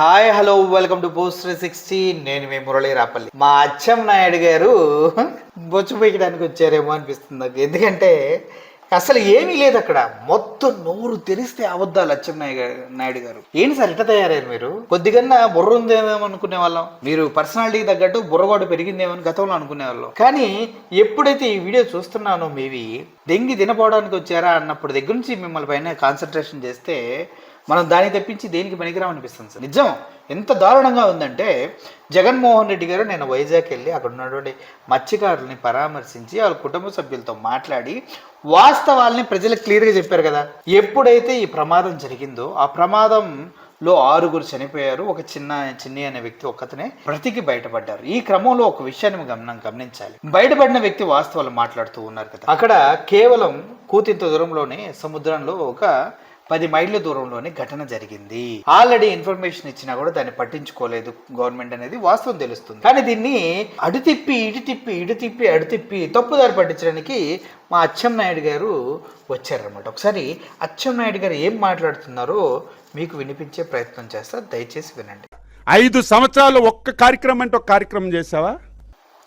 Hi hello welcome to post 360. నేను మీ మురళీ రాపల్లి. మా అచ్చం నాయుడు గారు బొచ్చు పీకడానికి వచ్చారేమో అనిపిస్తుంది నాకు. ఎందుకంటే అసలు ఏమీ లేదు అక్కడ. మొత్తం నోరు తెరిస్తే అబద్ధాలు. అచ్చం నాయుడు గారు ఏంటి సార్ ఇట్లా తయారయ్యారు మీరు? కొద్దిగన్నా బుర్ర ఉందేమో అనుకునే వాళ్ళం. మీరు పర్సనాలిటీకి తగ్గట్టు బుర్రగోడ పెరిగిందేమో అని గతంలో అనుకునే వాళ్ళం. కానీ ఎప్పుడైతే ఈ వీడియో చూస్తున్నానో మేబీ దెంగి తినపోవడానికి వచ్చారా అన్నప్పుడు దగ్గర నుంచి మిమ్మల్ని పైన కాన్సన్ట్రేషన్ చేస్తే మనం దాన్ని తప్పించి దేనికి పనికిరాం అనిపిస్తుంది సార్. నిజం ఎంత దారుణంగా ఉందంటే జగన్మోహన్ రెడ్డి గారు నేను వైజాగ్ వెళ్ళి అక్కడ ఉన్నటువంటి మత్స్యకారులని పరామర్శించి వాళ్ళ కుటుంబ సభ్యులతో మాట్లాడి వాస్తవాల్ని ప్రజలకు క్లియర్గా చెప్పారు కదా. ఎప్పుడైతే ఈ ప్రమాదం జరిగిందో ఆ ప్రమాదంలో 6 చనిపోయారు. ఒక చిన్ని అనే వ్యక్తి ఒక్కతనే బ్రతికి బయటపడ్డారు. ఈ క్రమంలో ఒక విషయాన్ని గమనించాలి. బయటపడిన వ్యక్తి వాస్తవాలు మాట్లాడుతూ ఉన్నారు కదా. అక్కడ కేవలం కూతింత దూరంలోనే సముద్రంలో ఒక 10 మైళ్ళ దూరంలోనే ఘటన జరిగింది. ఆల్రెడీ ఇన్ఫర్మేషన్ ఇచ్చినా కూడా దాన్ని పట్టించుకోలేదు గవర్నమెంట్ అనేది వాస్తవం తెలుస్తుంది. కానీ దీన్ని అటు తిప్పి తప్పుదారి పట్టించడానికి మా అచ్చం నాయుడు గారు వచ్చారనమాట. ఒకసారి అచ్చం నాయుడు గారు ఏం మాట్లాడుతున్నారో మీకు వినిపించే ప్రయత్నం చేస్తా, దయచేసి వినండి. 5 సంవత్సరాలు ఒక్క కార్యక్రమం అంటే ఒక కార్యక్రమం చేసావా?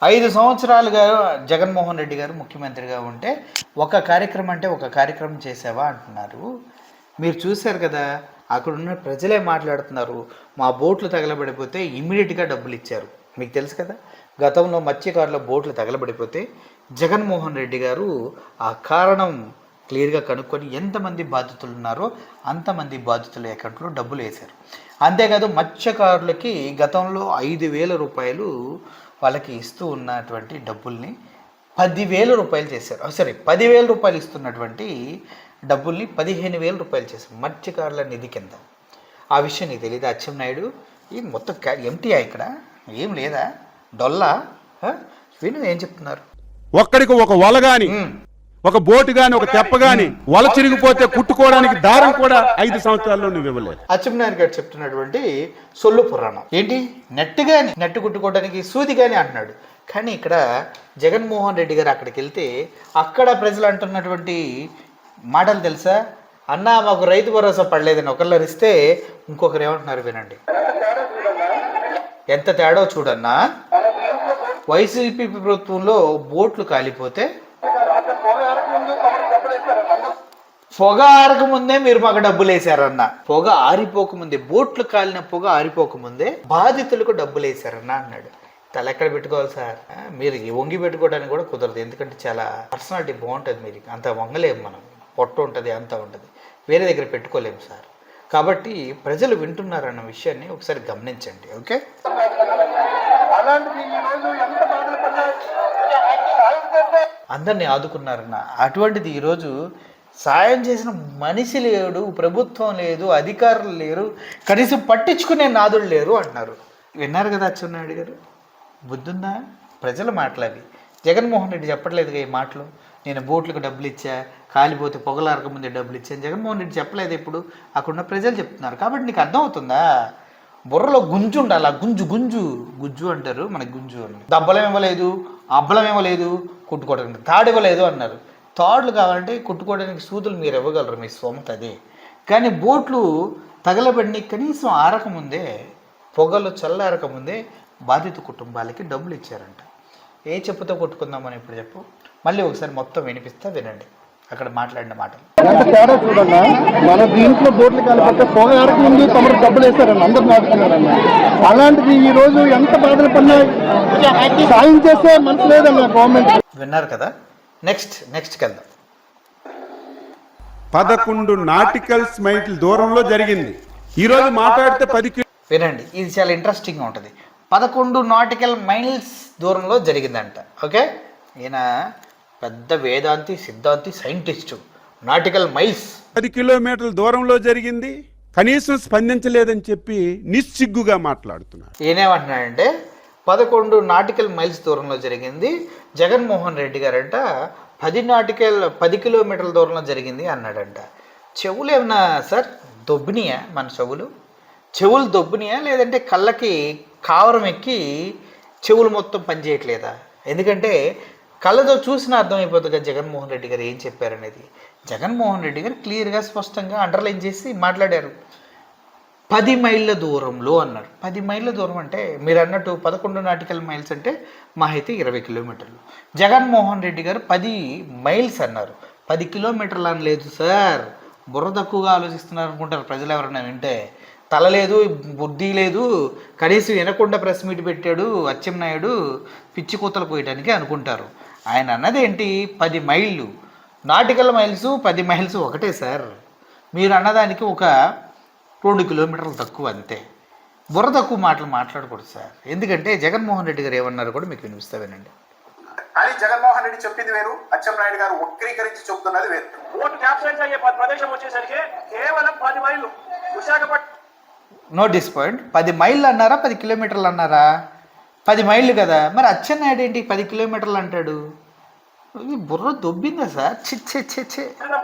5 సంవత్సరాలుగా జగన్మోహన్ రెడ్డి గారు ముఖ్యమంత్రిగా ఉంటే ఒక కార్యక్రమం అంటే ఒక కార్యక్రమం చేసావా అంటున్నారు. మీరు చూశారు కదా, అక్కడ ఉన్న ప్రజలే మాట్లాడుతున్నారు. మా బోట్లు తగలబడిపోతే ఇమ్మీడియట్గా డబ్బులు ఇచ్చారు. మీకు తెలుసు కదా, గతంలో మత్స్యకారుల బోట్లు తగలబడిపోతే జగన్మోహన్ రెడ్డి గారు ఆ కారణం క్లియర్గా కనుక్కొని ఎంతమంది బాధితులు ఉన్నారో అంతమంది బాధితుల అకౌంట్లో డబ్బులు వేశారు. అంతేకాదు మత్స్యకారులకి గతంలో 5,000 రూపాయలు వాళ్ళకి ఇస్తూ ఉన్నటువంటి డబ్బుల్ని 10,000 రూపాయలు చేశారు. 10,000 రూపాయలు ఇస్తున్నటువంటి డబ్బుల్ని 15,000 రూపాయలు చేశారు మత్స్యకారుల నిధి కింద. ఆ విషయం నీకు తెలియదు అచ్చం నాయుడు? ఈ మొత్తం ఎంటీయా ఇక్కడ ఏం లేదా? డొల్లా విను ఏం చెప్తున్నారు. ఒక్కడికి ఒక వల గాని ఒక బోటు గాని ఒక తెప్ప గాని వల చిరిగిపోతే కుట్టుకోవడానికి దారం కూడా 5 సంవత్సరాల్లో నువ్వు ఇవ్వలేదు. అచ్చం నాయుడు గారు చెప్తున్నటువంటి సొల్లు పురాణం ఏంటి? నెట్టు కుట్టుకోవడానికి సూది కానీ అంటున్నాడు. కానీ ఇక్కడ జగన్మోహన్ రెడ్డి గారు అక్కడికి వెళ్తే అక్కడ ప్రజలు అంటున్నటువంటి మాటలు తెలుసా? అన్నా మాకు రైతు భరోసా పడలేదని ఒకళ్ళు ఇస్తే ఇంకొకరు ఏమంటున్నారు వినండి. ఎంత తేడా చూడన్నా. వైసీపీ ప్రభుత్వంలో బోట్లు కాలిపోతే పొగ ఆరకముందే మీరు మాకు డబ్బులు వేసారన్న. పొగ ఆరిపోకముందే, బోట్లు కాలిన పొగ ఆరిపోకముందే బాధితులకు డబ్బులు వేసారన్న అన్నాడు. తల ఎక్కడ పెట్టుకోవాలి సార్? మీరు వంగి పెట్టుకోవడానికి కూడా కుదరదు. ఎందుకంటే చాలా పర్సనాలిటీ బాగుంటుంది. మీరు అంత వంగలేము, మనం పొట్ట ఉంటుంది, అంతా ఉంటుంది, వేరే దగ్గర పెట్టుకోలేము సార్. కాబట్టి ప్రజలు వింటున్నారన్న విషయాన్ని ఒకసారి గమనించండి. ఓకే, అందరినీ ఆదుకున్నారన్న. అటువంటిది ఈరోజు సాయం చేసిన మనిషి లేడు, ప్రభుత్వం లేదు, అధికారులు లేరు, కనీసం పట్టించుకునే నాదులు లేరు అంటున్నారు. విన్నారు కదా అచ్చెన్నాయుడు గారు? బుద్ధుందా? ప్రజల మాటలవి. జగన్మోహన్ రెడ్డి చెప్పట్లేదుగా ఈ మాటలు. నేను బోట్లకు డబ్బులు ఇచ్చా, కాలిపోతే పొగలారక ముందే డబ్బులు ఇచ్చాను. జగన్మోహన్ రెడ్డి చెప్పలేదు ఎప్పుడు, అక్కడున్న ప్రజలు చెప్తున్నారు. కాబట్టి నీకు అర్థమవుతుందా? బుర్రలో గుంజు ఉండాలి. గుజ్జు అంటారు, మనకి గుంజు అని. దబ్బలం ఇవ్వలేదు, అబ్బలం ఇవ్వలేదు, కుట్టుకోవడానికి తాడు ఇవ్వలేదు అన్నారు. తాడులు కావాలంటే కుట్టుకోవడానికి సూదులు మీరు ఇవ్వగలరు, మీ సొంత అదే. కానీ బోట్లు తగలబడిని కనీసం ఆరకముందే, పొగలు చల్లారకముందే బాధిత కుటుంబాలకి డబ్బులు ఇచ్చారంట. ఏ చెప్పుతో కొట్టుకుందామని ఇప్పుడు చెప్పు. మళ్ళీ ఒకసారి మొత్తం వినిపిస్తా, వినండి అక్కడ మాట్లాడిన మాటలు. తేడా చూడన్నా, మన దీంట్లో బోట్లు కలిపితే పొగ ఆరక ముందు తమరు డబ్బులు వేస్తారన్న, అందరు మాట్లాడారన్న. అలాంటిది ఈ రోజు ఎంత బాధలు పడినా సాయం చేస్తే మనసు లేదన్న గవర్నమెంట్. విన్నారు కదా. నెక్స్ట్ వెళ్దాం. 11 నాటికల్ మైల్ దూరంలో జరిగింది. ఈ రోజు మాట్లాడితే 10 వినండి, ఇది చాలా ఇంట్రెస్టింగ్గా ఉంటుంది. 11 నాటికల్ మైల్స్ దూరంలో జరిగిందంట. ఓకే, ఈయన పెద్ద వేదాంతి, సిద్ధాంతి, సైంటిస్టు. నాటికల్ మైల్స్ 10 కిలోమీటర్ల దూరంలో జరిగింది. కనీసం స్పందించలేదని చెప్పి నిస్సిగ్గుగా మాట్లాడుతున్నారు. ఈయనేమంటున్నాడంటే 11 నాటికల్ మైల్స్ దూరంలో జరిగింది. జగన్మోహన్ రెడ్డి గారంట 10 కిలోమీటర్ల దూరంలో జరిగింది అన్నాడంట. చెవులు ఏమన్నా సార్ దొబ్బినియా? మన చెవులు దొబ్బినియా? లేదంటే కళ్ళకి కావరం ఎక్కి చెవులు మొత్తం పనిచేయట్లేదా? ఎందుకంటే కళ్ళతో చూసినా అర్థమైపోతుంది కదా జగన్మోహన్ రెడ్డి గారు ఏం చెప్పారనేది. జగన్మోహన్ రెడ్డి గారు క్లియర్గా స్పష్టంగా అండర్లైన్ చేసి మాట్లాడారు. 10 మైళ్ళ దూరంలో అన్నారు. 10 మైళ్ళ దూరం అంటే మీరు అన్నట్టు 11 నాటికల్ మైల్స్ అంటే మా అయితే 20 కిలోమీటర్లు. జగన్మోహన్ రెడ్డి గారు 10 మైల్స్ అన్నారు. 10 కిలోమీటర్లు అని లేదు సార్. బుర్ర తక్కువగా ఆలోచిస్తున్నారు అనుకుంటారు ప్రజలు ఎవరైనా వింటే. తల లేదు, బుద్ధి లేదు, కనీసం వినకుండా ప్రెస్ మీట్ పెట్టాడు అచ్చెన్నాయుడు పిచ్చి కూతలు పోయటానికి అనుకుంటారు. ఆయన అన్నది ఏంటి? 10 మైళ్ళు. నాటికల్ మైల్స్ 10 మైల్స్ ఒకటే సార్. మీరు అన్నదానికి ఒక 2 కిలోమీటర్లు తక్కువ అంతే. బుర్ర తక్కువ మాటలు మాట్లాడకూడదు సార్. ఎందుకంటే జగన్మోహన్ రెడ్డి గారు ఏమన్నారు కూడా మీకు వినిపిస్తా వినండి. కానీ జగన్మోహన్ రెడ్డి చెప్పింది వేరు, అచ్చెన్నాయుడు గారు వక్రీకరించి చెప్తున్నది వేరు. ఓటు క్యాప్చర్ అయ్యే ప్రదేశం వచ్చేసరికి కేవలం 10 మైళ్ళు విశాఖపట్నం. Notice point. 10 మైళ్ళు అన్నారా 10 కిలోమీటర్లు అన్నారా? 10 మైళ్ళు కదా. మరి అచ్చెన్నాయుడు ఏంటి 10 కిలోమీటర్లు అంటాడు? ఇది బుర్ర దొబ్బిందా సార్? చి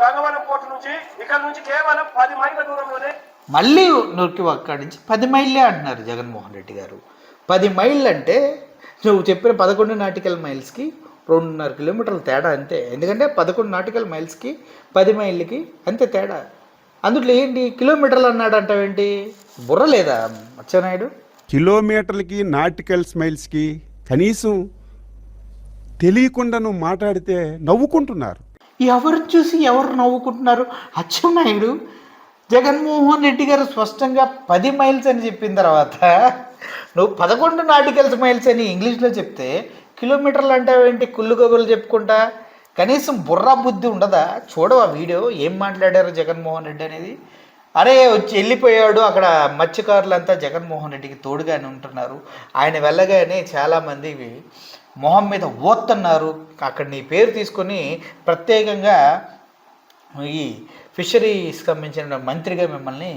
భగవరం పోర్టు నుంచి ఇక్కడ నుంచి కేవలం 10 మైళ్ళ దూరంలోనే మళ్ళీ నొక్కి అక్కడి నుంచి 10 మైళ్ళే అంటున్నారు జగన్మోహన్ రెడ్డి గారు. 10 మైళ్ళు అంటే నువ్వు చెప్పిన 11 నాటికల్ మైల్స్కి 2.5 కిలోమీటర్ల తేడా అంతే. ఎందుకంటే 11 నాటికల్ మైల్స్కి 10 మైళ్ళకి అంతే తేడా. అందులో ఏంటి కిలోమీటర్లు అన్నాడు అంటావేంటి? బుర్ర లేదా అచ్చెన్నాయుడు? కిలోమీటర్లకి నాటికల్స్ మైల్స్కి కనీసం తెలియకుండా నువ్వు మాట్లాడితే నవ్వుకుంటున్నారు. ఎవరు చూసి ఎవరు నవ్వుకుంటున్నారు? అచ్చెన్నాయుడు జగన్మోహన్ రెడ్డి గారు స్పష్టంగా 10 మైల్స్ అని చెప్పిన తర్వాత నువ్వు 11 నాటికల్స్ మైల్స్ అని ఇంగ్లీష్లో చెప్తే కిలోమీటర్లు అంటావేంటి? కుళ్ళు కబుర్లు చెప్పుకుంటా. కనీసం బుర్రా బుద్ధి ఉండదా? చూడవా వీడియో ఏం మాట్లాడారు జగన్మోహన్ రెడ్డి అనేది? అరే వచ్చి వెళ్ళిపోయాడు. అక్కడ మత్స్యకారులంతా జగన్మోహన్ రెడ్డికి తోడుగానే ఉంటున్నారు. ఆయన వెళ్ళగానే చాలామంది మొహం మీద ఓత్తన్నారు. అక్కడ నీ పేరు తీసుకొని ప్రత్యేకంగా ఈ ఫిషరీస్ సంబంధించిన మంత్రిగా మిమ్మల్ని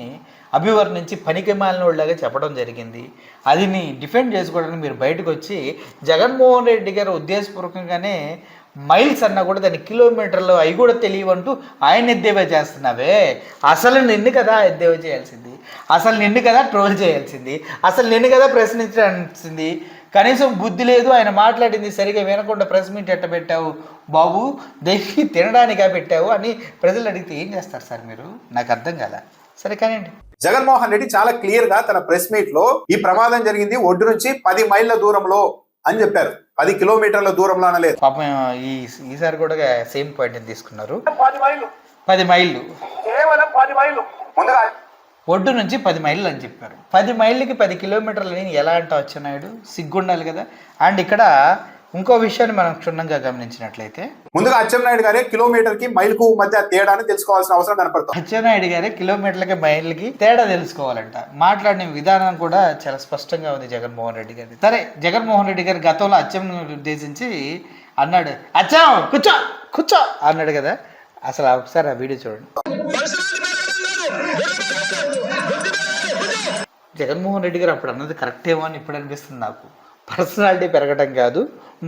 అభివర్ణించి పనికి మాలిన వాళ్ళగా చెప్పడం జరిగింది. అది నీ డిఫెండ్ చేసుకోవడానికి మీరు బయటకు వచ్చి జగన్మోహన్ రెడ్డి గారు ఉద్దేశపూర్వకంగానే మైల్స్ అన్నా కూడా దాని కిలోమీటర్లు అవి కూడా తెలియవంటూ ఆయన ఎద్దేవా చేస్తున్నావే. అసలు నిన్ను కదా ఎద్దేవా చేయాల్సింది, అసలు నిన్ను కదా ట్రోల్ చేయాల్సింది, అసలు నిన్ను కదా ప్రశ్నించాల్సింది. కనీసం బుద్ధి లేదు. ఆయన మాట్లాడింది సరిగా వినకుండా ప్రెస్ మీట్ ఎట్ట పెట్టావు బాబు, దెయ్యి తినడానికా పెట్టావు అని ప్రజలు అడిగితే ఏం చేస్తారు సార్ మీరు? నాకు అర్థం కాల. సరే కానివ్వండి. జగన్మోహన్ రెడ్డి చాలా క్లియర్ గా తన ప్రెస్ మీట్ లో ఈ ప్రమాదం జరిగింది ఒడ్డు నుంచి 10 మైళ్ళ దూరంలో అని చెప్పారు. 10 కిలోమీటర్ల దూరంలో అనలేదు. పాపం ఈసారి కూడా సేమ్ పాయింట్ తీసుకున్నారు. 10 మైళ్ళు 10 మైళ్ళు కేవలం 10 మైళ్ళు ముందుగా ఒడ్డు నుంచి 10 మైళ్ళు అని చెప్పారు. 10 మైళ్ళకి 10 కిలోమీటర్లు అని ఎలా అంటావు అచ్చెన్నాయుడు? సిగ్గుండాలి కదా. అండ్ ఇక్కడ ఇంకో విషయాన్ని మనం క్షుణ్ణంగా గమనించినట్లయితే ముందుగా అచ్చెన్నాయుడు గారే కిలోమీటర్ కి మైలుకు మధ్య తేడాని తెలుసుకోవాల్సిన అవసరం కనపడుతుంది. అచ్చెన్నాయుడు గారే కిలోమీటర్లకి మైళ్ళకి తేడా తెలుసుకోవాలంట. మాట్లాడిన విధానం కూడా చాలా స్పష్టంగా ఉంది జగన్మోహన్ రెడ్డి గారి. సరే, జగన్మోహన్ రెడ్డి గారి గతంలో అచ్చంను ఉద్దేశించి అన్నాడు, అచ్చం కూర్చో కూర్చో అన్నాడు కదా. అసలు ఒకసారి ఆ వీడియో చూడండి. జగన్మోహన్ రెడ్డి గారు అప్పుడు అన్నది కరెక్ట్ ఏమో అని ఇప్పుడు అనిపిస్తుంది నాకు. పర్సనాలిటీ పెరగడం కాదు,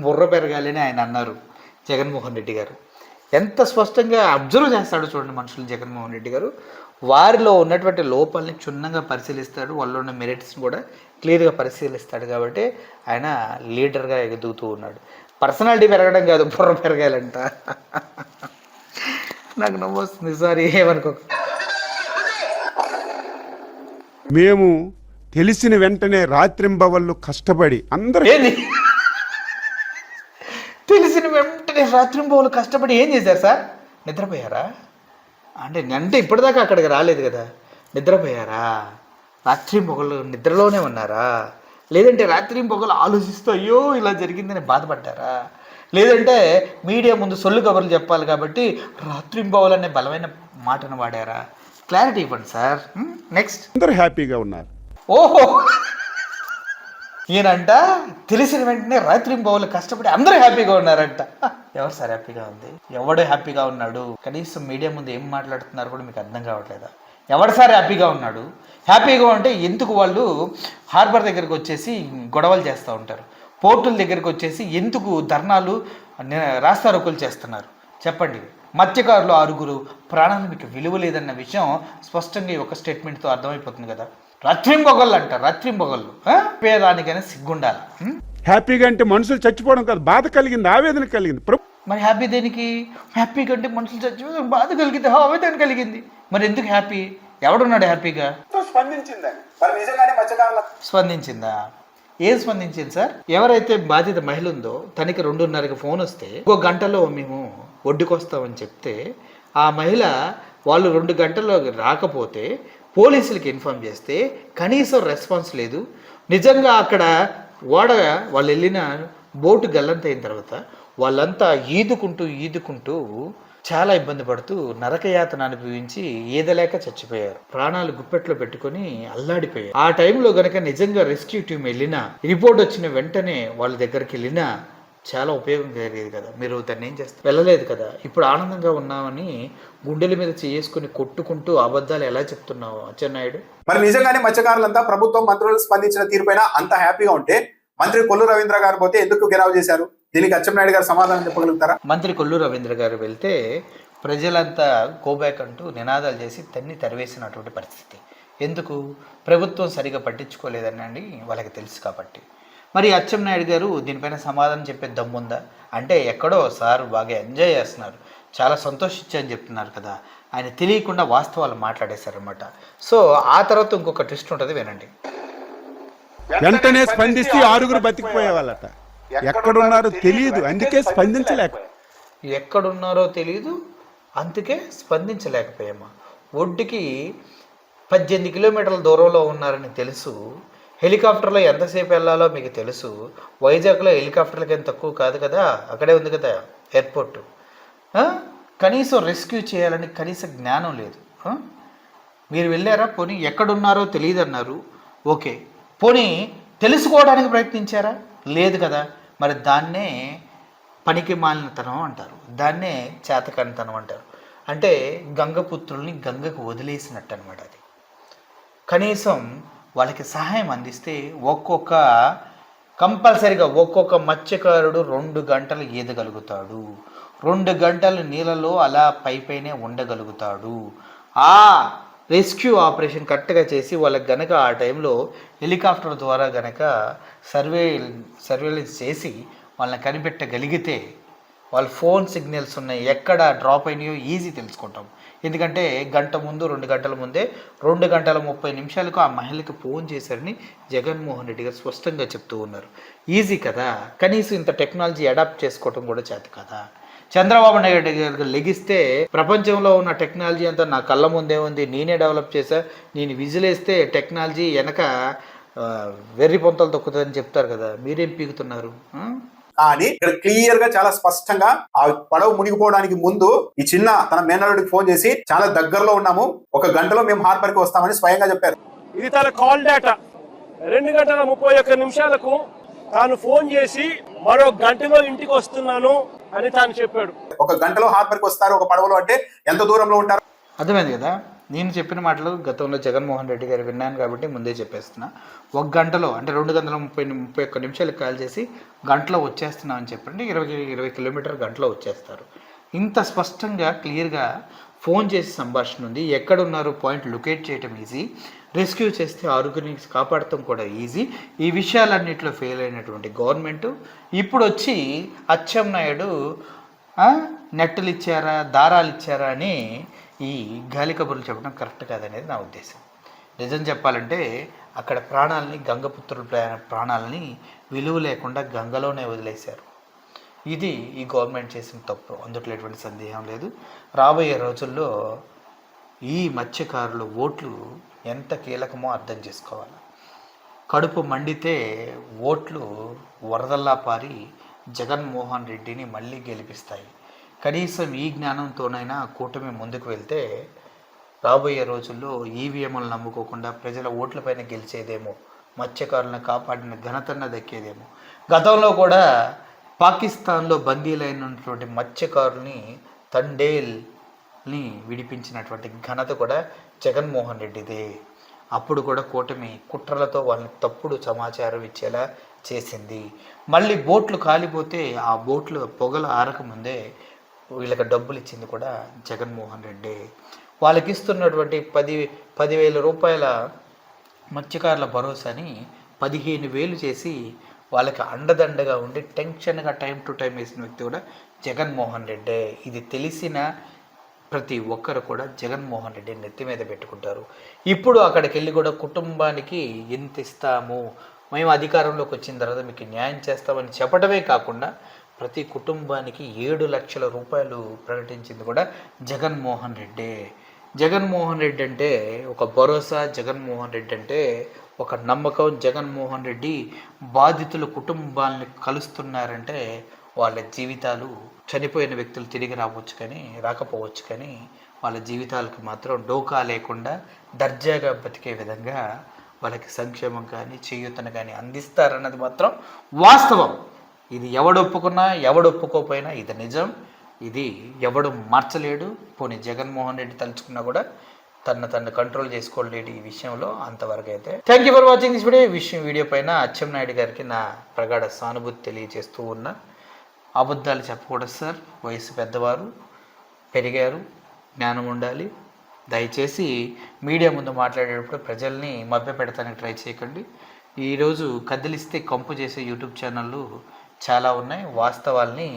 బుర్ర పెరగాలి అని ఆయన అన్నారు జగన్మోహన్ రెడ్డి గారు. ఎంత స్పష్టంగా అబ్జర్వ్ చేస్తాడో చూడండి మనుషులు జగన్మోహన్ రెడ్డి గారు. వారిలో ఉన్నటువంటి లోపాలని క్షుణ్ణంగా పరిశీలిస్తాడు, వాళ్ళు ఉన్న మెరిట్స్ని కూడా క్లియర్గా పరిశీలిస్తాడు. కాబట్టి ఆయన లీడర్గా ఎదుగుతూ ఉన్నాడు. పర్సనాలిటీ పెరగడం కాదు, బుర్ర పెరగాలంట. నాకు నవ్వు వస్తుంది, సారీ ఏమనుకో. మేము తెలిసిన వెంటనే రాత్రింబవళ్ళు కష్టపడి అందరూ ఏంది తెలిసిన వెంటనే రాత్రింబవళ్ళు కష్టపడి ఏం చేశారు సార్? నిద్రపోయారా? అంటే ఇప్పటిదాకా అక్కడికి రాలేదు కదా. నిద్రపోయారా? రాత్రింబవళ్ళు నిద్రలోనే ఉన్నారా? లేదంటే రాత్రింబవళ్ళు ఆలోచిస్తూ అయ్యో ఇలా జరిగిందని బాధపడ్డారా? లేదంటే మీడియా ముందు సొల్లు కబుర్లు చెప్పాలి కాబట్టి రాత్రింబవళ్ళు అనే బలమైన మాటను వాడారా? క్లారిటీ ఇవ్వండి సార్. నెక్స్ట్. అందరూ హ్యాపీగా ఉన్నారు. ఓహో, ఈయనంట తెలిసిన వెంటనే రాత్రింబవళ్ళు కష్టపడి అందరూ హ్యాపీగా ఉన్నారంట. ఎవరు సార్ హ్యాపీగా ఉంది? ఎవడు హ్యాపీగా ఉన్నాడు? కనీసం మీడియా ముందు ఏం మాట్లాడుతున్నారు కూడా మీకు అర్థం కావట్లేదా? ఎవడు సార్ హ్యాపీగా ఉన్నాడు? హ్యాపీగా ఉంటే ఎందుకు వాళ్ళు హార్బర్ దగ్గరికి వచ్చేసి గొడవలు చేస్తూ ఉంటారు? పోర్టుల దగ్గరికి వచ్చేసి ఎందుకు ధర్నాలు రాస్తారోకులు చేస్తున్నారు? చెప్పండి. మత్స్యకారులు 6 ప్రాణాలు మీకు విలువ లేదన్న విషయం స్పష్టంగా ఈ ఒక స్టేట్మెంట్తో అర్థమైపోతుంది కదా. రాత్రింబొగళ్ళు అంట, రాత్రింబొగళ్ళు. పేదానికైనా సిగ్గుండాలి. హ్యాపీగా అంటే మనుషులు చచ్చిపోవడం కాదు, బాధ కలిగింది, ఆవేదన కలిగింది. మరి హ్యాపీ దేనికి? హ్యాపీ కంటే మనుషులు చచ్చిపోవడం బాధ కలిగింది, ఆవేదన కలిగింది. మరి ఎందుకు హ్యాపీ? ఎవడున్నాడు హ్యాపీగా? స్పందించిందని. మరి నిజంగానే మత్స్యకారుల స్పందించిందా? ఏం స్పందించింది సార్? ఎవరైతే బాధిత మహిళ ఉందో తనకి 2:30కి ఫోన్ వస్తే 1 గంటలో మేము ఒడ్డుకొస్తామని చెప్తే ఆ మహిళ వాళ్ళు 2 గంటల్లో రాకపోతే పోలీసులకి ఇన్ఫార్మ్ చేస్తే కనీసం రెస్పాన్స్ లేదు. నిజంగా అక్కడ వాళ్ళు వెళ్ళిన బోటు గల్లంతైన తర్వాత వాళ్ళంతా ఈదుకుంటూ చాలా ఇబ్బంది పడుతూ నరకయాతన అనుభవించి ఈదలేక చచ్చిపోయారు. ప్రాణాలు గుప్పెట్లో పెట్టుకొని అల్లాడిపోయారు. ఆ టైంలో గనక నిజంగా రెస్క్యూ టీం వెళ్ళినా, రిపోర్ట్ వచ్చిన వెంటనే వాళ్ళ దగ్గరికి వెళ్ళినా చాలా ఉపయోగం కలిగేది కదా. మీరు దాన్ని ఏం చేస్తారు? వెళ్ళలేదు కదా. ఇప్పుడు ఆనందంగా ఉన్నామని గుండెల మీద చేసుకుని కొట్టుకుంటూ అబద్ధాలు ఎలా చెప్తున్నావు అచ్చెన్నాయుడు? మరి నిజంగానే మత్స్యకారులంతా ప్రభుత్వం మంత్రులు స్పందించిన తీరుపైన అంత హ్యాపీగా ఉంటే మంత్రి కొల్లు రవీంద్ర గారు పోతే ఎందుకు గెరావ్ చేశారు? దీనికి అచ్చెన్నాయుడు గారు సమాధానం చెప్పగలుగుతారా? మంత్రి కొల్లు రవీంద్ర గారు వెళ్తే ప్రజలంతా గోబ్యాక్ అంటూ నినాదాలు చేసి తరివేసినటువంటి పరిస్థితి. ఎందుకు? ప్రభుత్వం సరిగా పట్టించుకోలేదని వాళ్ళకి తెలుసు కాబట్టి. మరి అచ్చెన్నాయుడు గారు దీనిపైన సమాధానం చెప్పే దమ్ముందా? అంటే ఎక్కడో సార్ బాగా ఎంజాయ్ చేస్తున్నారు, చాలా సంతోషించని చెప్తున్నారు కదా. ఆయన తెలియకుండా వాస్తవాలు మాట్లాడేశారనమాట. సో ఆ తర్వాత ఇంకొక ట్విస్ట్ ఉంటుంది, వినండి. వెంటనే స్పందిస్తే 6 బతికిపోయే వాళ్ళట. ఎక్కడున్నారో తెలియదు, అందుకే ఎక్కడున్నారో తెలియదు, అందుకే స్పందించలేకపోయామా. ఒడ్డుకి 18 కిలోమీటర్ల దూరంలో ఉన్నారని తెలుసు. హెలికాప్టర్లో ఎంతసేపు వెళ్ళాలో మీకు తెలుసు. వైజాగ్లో హెలికాప్టర్లకి ఏం తక్కువ కాదు కదా, అక్కడే ఉంది కదా ఎయిర్పోర్టు. కనీసం రెస్క్యూ చేయాలని కనీస జ్ఞానం లేదు. మీరు వెళ్ళారా? పోనీ ఎక్కడున్నారో తెలియదు అన్నారు, ఓకే. పోనీ తెలుసుకోవడానికి ప్రయత్నించారా? లేదు కదా. మరి దాన్నే పనికి మాలినతనం అంటారు, దాన్నే చేతకానితనం అంటారు. అంటే గంగపుత్రుల్ని గంగకు వదిలేసినట్టు అనమాట. అది కనీసం వాళ్ళకి సహాయం అందిస్తే కంపల్సరిగా ఒక్కొక్క మత్స్యకారుడు 2 గంటలు ఈదగలుగుతాడు, 2 గంటలు నీళ్ళలో అలా పైనే ఉండగలుగుతాడు. ఆ రెస్క్యూ ఆపరేషన్ కరెక్ట్గా చేసి వాళ్ళకి గనక ఆ టైంలో హెలికాప్టర్ ద్వారా గనక సర్వేలెన్స్ చేసి వాళ్ళని కనిపెట్టగలిగితే, వాళ్ళ ఫోన్ సిగ్నల్స్ ఉన్నాయి, ఎక్కడ డ్రాప్ అయినాయో ఈజీ తెలుసుకుంటాం. ఎందుకంటే గంట ముందు 2 గంటల ముందే 2 గంటల 30 నిమిషాలకు ఆ మహిళకి ఫోన్ చేశారని జగన్మోహన్ రెడ్డి గారు స్పష్టంగా చెప్తూ ఉన్నారు. ఈజీ కదా. కనీసం ఇంత టెక్నాలజీ అడాప్ట్ చేసుకోవటం కూడా చేత కదా. చంద్రబాబు నాయుడు గారు లెగిస్తే ప్రపంచంలో ఉన్న టెక్నాలజీ అంతా నా కళ్ళ ముందే ఉంది, నేనే డెవలప్ చేశా, నేను విజిలేస్తే టెక్నాలజీ వెనక వెర్రి పొంతలు తొక్కుతుందని చెప్తారు కదా. మీరేం పీకుతున్నారు? కానీ ఇక్కడ క్లియర్ గా చాలా స్పష్టంగా ఆ పడవ మునిగిపోవడానికి ముందు ఈ చిన్న తన మేనల్లుడికి ఫోన్ చేసి చాలా దగ్గరలో ఉన్నాము, 1 గంటలో మేము హార్బర్ కి వస్తామని స్వయంగా చెప్పారు. ఇది తన కాల్ డేటా. 2:31 తాను ఫోన్ చేసి మరో గంటలో ఇంటికి వస్తున్నాను అని తాను చెప్పాడు. 1 గంటలో హార్బర్ కి వస్తారు ఒక పడవలో అంటే ఎంత దూరంలో ఉంటారు? అర్థమైంది కదా. నేను చెప్పిన మాటలు గతంలో జగన్మోహన్ రెడ్డి గారు విన్నాను కాబట్టి ముందే చెప్పేస్తున్నా. 1 గంటలో అంటే 2:31 నిమిషాలకు కాల్ చేసి గంటలో వచ్చేస్తున్నాం అని చెప్పండి, 20 కిలోమీటర్ గంటలో వచ్చేస్తారు. ఇంత స్పష్టంగా క్లియర్గా ఫోన్ చేసి సంభాషణ ఉంది. ఎక్కడున్నారో పాయింట్ లొకేట్ చేయడం ఈజీ, రెస్క్యూ చేస్తే 6గురిని కాపాడటం కూడా ఈజీ. ఈ విషయాలన్నింటిలో ఫెయిల్ అయినటువంటి గవర్నమెంటు ఇప్పుడు వచ్చి అచ్చెన్నాయుడు నెట్టులు ఇచ్చారా, దారాలు ఇచ్చారా అని ఈ గాలి కబుర్లు చెప్పడం కరెక్ట్ కాదనేది నా ఉద్దేశం. నిజం చెప్పాలంటే అక్కడ ప్రాణాలని, గంగపుత్రుల ప్రాణాలని విలువ లేకుండా గంగలోనే వదిలేశారు. ఇది ఈ గవర్నమెంట్ చేసిన తప్పు, అందుట్లో ఎటువంటి సందేహం లేదు. రాబోయే రోజుల్లో ఈ మత్స్యకారుల ఓట్లు ఎంత కీలకమో అర్థం చేసుకోవాలి. కడుపు మండితే ఓట్లు వరదల్లా పారి జగన్మోహన్ రెడ్డిని మళ్ళీ గెలిపిస్తాయి. కనీసం ఈ జ్ఞానంతోనైనా కూటమి ముందుకు వెళ్తే రాబోయే రోజుల్లో ఈవీఎంలను నమ్ముకోకుండా ప్రజల ఓట్లపైన గెలిచేదేమో, మత్స్యకారులను కాపాడిన ఘనతన్న దక్కేదేమో. గతంలో కూడా పాకిస్తాన్లో బందీలైనటువంటి మత్స్యకారుల్ని తండేల్ని విడిపించినటువంటి ఘనత కూడా జగన్మోహన్ రెడ్డిదే. అప్పుడు కూడా కూటమి కుట్రలతో వాళ్ళని తప్పుడు సమాచారం ఇచ్చేలా చేసింది. మళ్ళీ బోట్లు కాలిపోతే ఆ బోట్లు పొగలు ఆరకముందే వీళ్ళకి డబ్బులు ఇచ్చింది కూడా జగన్మోహన్ రెడ్డి. వాళ్ళకి ఇస్తున్నటువంటి 10,000 రూపాయల మత్స్యకారుల భరోసాని 15,000 చేసి వాళ్ళకి అండదండగా ఉండి టెన్షన్గా టైం టు టైం వేసిన వ్యక్తి కూడా జగన్మోహన్ రెడ్డి. ఇది తెలిసిన ప్రతి ఒక్కరు కూడా జగన్మోహన్ రెడ్డి నెత్తి మీద పెట్టుకుంటారు. ఇప్పుడు అక్కడికి వెళ్ళి కూడా కుటుంబానికి ఎంత ఇస్తాము, మేము అధికారంలోకి వచ్చిన తర్వాత మీకు న్యాయం చేస్తామని చెప్పడమే కాకుండా ప్రతి కుటుంబానికి 7 లక్షల రూపాయలు ప్రకటించింది కూడా జగన్మోహన్ రెడ్డే. జగన్మోహన్ రెడ్డి అంటే ఒక భరోసా, జగన్మోహన్ రెడ్డి అంటే ఒక నమ్మకం. జగన్మోహన్ రెడ్డి బాధితుల కుటుంబాలను కలుస్తున్నారంటే వాళ్ళ జీవితాలు, చనిపోయిన వ్యక్తులు తిరిగి రాకపోవచ్చు కానీ వాళ్ళ జీవితాలకు మాత్రం డోకా లేకుండా దర్జాగా బతికే విధంగా వాళ్ళకి సంక్షేమం కానీ చేయూతను కానీ అందిస్తారన్నది మాత్రం వాస్తవం. ఇది ఎవడు ఒప్పుకున్నా ఎవడు ఒప్పుకోకపోయినా ఇది నిజం. ఇది ఎవడు మార్చలేడు. పోనీ జగన్మోహన్ రెడ్డి తలుచుకున్నా కూడా తను కంట్రోల్ చేసుకోలేడు ఈ విషయంలో. అంతవరకు అయితే thank you for watching this video. Video పైన అచ్చెన్నాయుడు గారికి నా ప్రగాఢ సానుభూతి తెలియజేస్తూ ఉన్నా. అబద్ధాలు చెప్పకూడదు సార్, వయసు పెద్దవారు, పెరిగారు, జ్ఞానం ఉండాలి. దయచేసి మీడియా ముందు మాట్లాడేటప్పుడు ప్రజల్ని మభ్యపెడతానికి ట్రై చేయకండి. ఈరోజు కదిలిస్తే కంపు చేసే యూట్యూబ్ ఛానళ్ళు చాలా ఉన్నాయి. వాస్తవాల్ని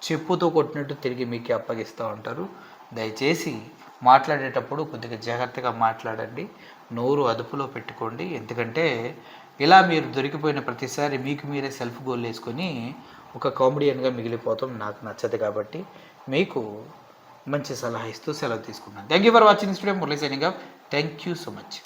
చెప్పుతో కొట్టినట్టు తిరిగి మీకు అప్పగిస్తూ ఉంటారు. దయచేసి మాట్లాడేటప్పుడు కొద్దిగా జాగ్రత్తగా మాట్లాడండి, నోరు అదుపులో పెట్టుకోండి. ఎందుకంటే ఇలా మీరు దొరికిపోయిన ప్రతిసారి మీకు మీరే సెల్ఫ్ గోల్ వేసుకొని ఒక కామెడియన్గా మిగిలిపోతాం. నాకు నచ్చదు కాబట్టి మీకు మంచి సలహా ఇస్తూ సెలవు తీసుకున్నాను. Thank you for watching this video. Murali signing off. Thank you so much.